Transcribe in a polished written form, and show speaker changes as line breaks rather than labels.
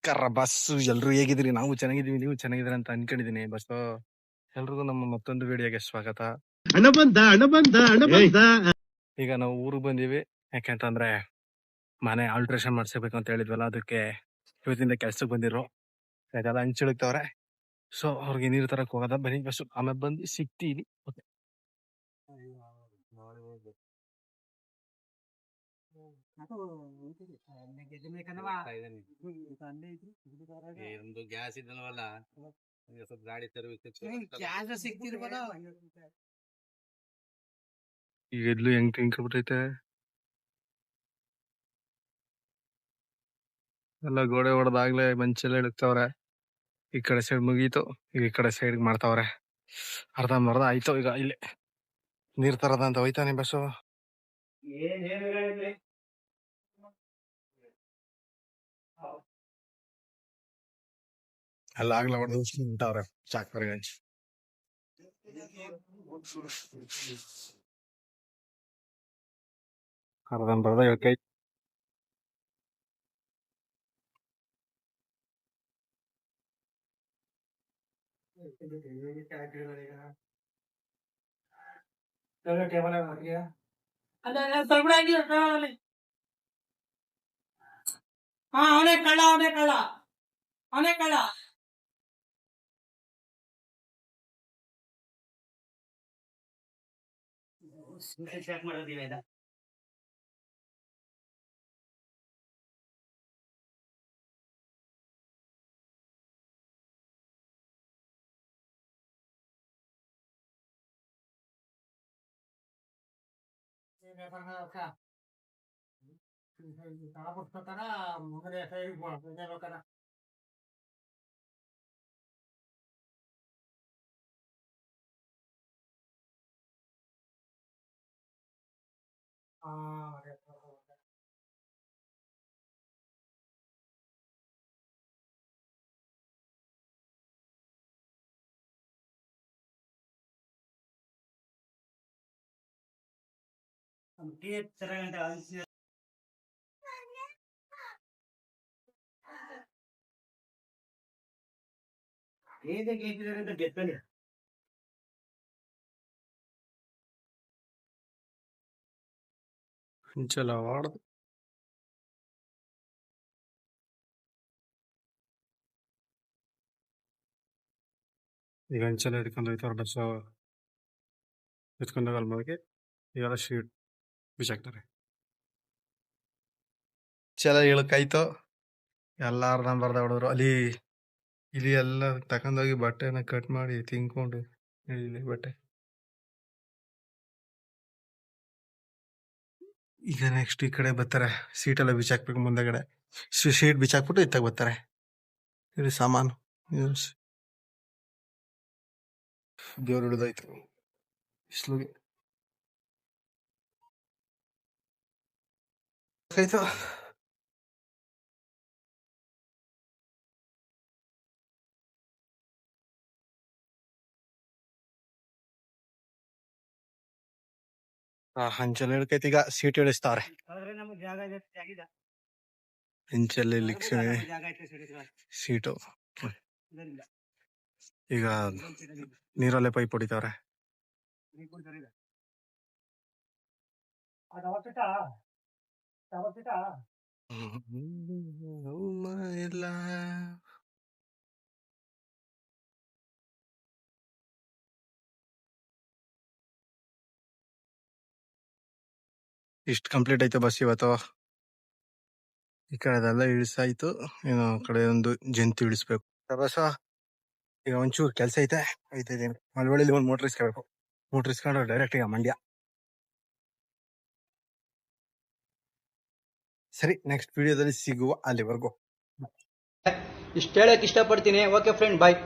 ನಮಸ್ಕಾರ ಬಸ್. ಎಲ್ರು ಹೇಗಿದ್ರಿ? ನಾವು ಚೆನ್ನಾಗಿದೀವಿ, ನೀವು ಚೆನ್ನಾಗಿದ್ರಿ ಅಂತ ಅನ್ಕೊಂಡಿದೀನಿ ಬಸ್. ಎಲ್ರಿಗೂ ನಮ್ಮ ಮತ್ತೊಂದು ವಿಡಿಯೋಗೆ ಸ್ವಾಗತ.
ಹಣ ಬಂದ.
ಈಗ ನಾವು ಊರಿಗೆ ಬಂದೀವಿ. ಯಾಕೆಂತಂದ್ರೆ ಮನೆ ಆಲ್ಟ್ರೇಷನ್ ಮಾಡ್ಸಬೇಕು ಅಂತ ಹೇಳಿದ್ವಲ್ಲ, ಅದಕ್ಕೆ ಇವತ್ತಿಂದ ಕೆಲ್ಸಕ್ಕೆ ಬಂದಿರೋ ಅದೆಲ್ಲ ಹಂಚಿಡ್ತವ್ರೆ. ಸೊ ಅವ್ರಿಗೆ ನೀರು ತರಕ್ ಹೋಗೋದ. ಬನ್ನಿ ಬಸ್, ಆಮೇಲೆ ಬಂದು ಸಿಗ್ತೀವಿ.
ಒಂದು ಗ್ಯಾಸ್ ಇದಲ್ವಲ್ಲ, ಸ್ವಲ್ಪ ಗಾಡಿ ಸಿಗ್ತಿರ್ಬೋದ.
ಈಗ ಎದ್ಲು ಹೆಂಗ್ ತಿನ್ಕೊಬಿಟ್ಟೈತೆ ಎಲ್ಲ. ಗೋಡೆ ಹೊಡೆದಾಗ್ಲೇ ಮಂಚೆಲ್ಲ ಇಡ್ತವ್ರೆ. ಈ ಕಡೆ ಸೈಡ್ ಮುಗೀತು, ಈಗ ಈ ಕಡೆ ಸೈಡ್ ಮಾಡ್ತಾವ್ರೆ. ಅರ್ಧಂಬರ್ಧ ಆಯ್ತು. ಈಗ ಇಲ್ಲಿ ನೀರ್ ತರದ ಅಂತ ಹೋಯ್ತಾನೆ ಬಸ್ಸು. ಎಲ್ಲ ಆಗ್ಲೇ ಹೊಡೆದು ನಿಂತವ್ರೆ ಚಾಕ್ಬರ್ಗಂಜ್. ಅರ್ಧಂಬರ್ಧ ಹೇಳ್ಕೈ.
ಅವನೇ ಕಳ್ಳ.
ಹಂಚೆಲ್ಲ ಹೊಡ್ದು ಈಗ ಹಂಚೆಲ್ಲ ಹಿಡ್ಕೊಂಡು ಹೋಯ್ತವ್ರೆ ಬಸ್ಸು. ಎತ್ಕೊಂಡೋಗ ಅಲ್ಮೋಗಿ ಈಗೆಲ್ಲ ಶೀಟ್ ಬಿಸಾಕ್ತಾರೆ. ಚೆಲ ಇಳಕಾಯ್ತು. ಎಲ್ಲ ಅರ್ಧಂಬರ್ಧ ಹೊಡೆದ್ರು. ಇಲ್ಲಿ ಎಲ್ಲ ತಕೊಂಡೋಗಿ ಬಟ್ಟೆನ ಕಟ್ ಮಾಡಿ ತಿನ್ಕೊಂಡು ಇಲ್ಲಿ ಬಟ್ಟೆ. ಈಗ ನೆಕ್ಸ್ಟ್ ಈ ಕಡೆ ಬರ್ತಾರೆ. ಸೀಟೆಲ್ಲ ಬಿಚ್ಚಾಕ್ಬೇಕು ಮುಂದೆಗಡೆ. ಶೀಟ್ ಬಿಚ್ಚಾಕ್ಬಿಟ್ಟು ಇತ್ತಾಗ ಬರ್ತಾರೆ. ಇಲ್ಲಿ ಸಾಮಾನು ದೇವ್ರು ಹಿಡಿದಾಯ್ತು ಬಿಸ್ಲುಗೆ. ಆಯ್ತು. ಹಂಚೆಲ್ಲ ಹಿಡ್ಕೈತಿ. ಈಗ ಸೀಟ್ ಇಳಿಸ್ತಾವ್ರೆ. ಹಂಚೆಲ್ಲ ಸೀಟು. ಈಗ ನೀರಲ್ಲೇ ಪೈಪ್ ಹೊಡಿತಾವ್ರೆ. ಇಷ್ಟು ಕಂಪ್ಲೀಟ್ ಆಯ್ತು ಬಸ್ ಇವತ್ತು. ಈ ಕಡೆದೆಲ್ಲ ಇಳಿಸಾಯ್ತು. ಇನ್ನು ಆ ಕಡೆ ಒಂದು ಜಂತು ಇಳಿಸ್ಬೇಕು ಬಸ್. ಈಗ ಒಂಚೂರು ಕೆಲಸ ಐತೆ ಐತಿದ್ದೀನಿ. ಮಳವಳ್ಳಿಲಿ ಒಂದು ಮೋಟ್ರ್ ಇಸ್ಕೋಬೇಕು. ಮೋಟ್ರ್ ಇಸ್ಕೊಂಡು ಡೈರೆಕ್ಟ್ ಈಗ ಮಂಡ್ಯ. ಸರಿ, ನೆಕ್ಸ್ಟ್ ವಿಡಿಯೋದಲ್ಲಿ ಸಿಗುವ. ಅಲ್ಲಿವರೆಗೂ
ಇಷ್ಟ ಹೇಳಕ್ ಇಷ್ಟಪಡ್ತೀನಿ. ಓಕೆ ಫ್ರೆಂಡ್, ಬಾಯ್.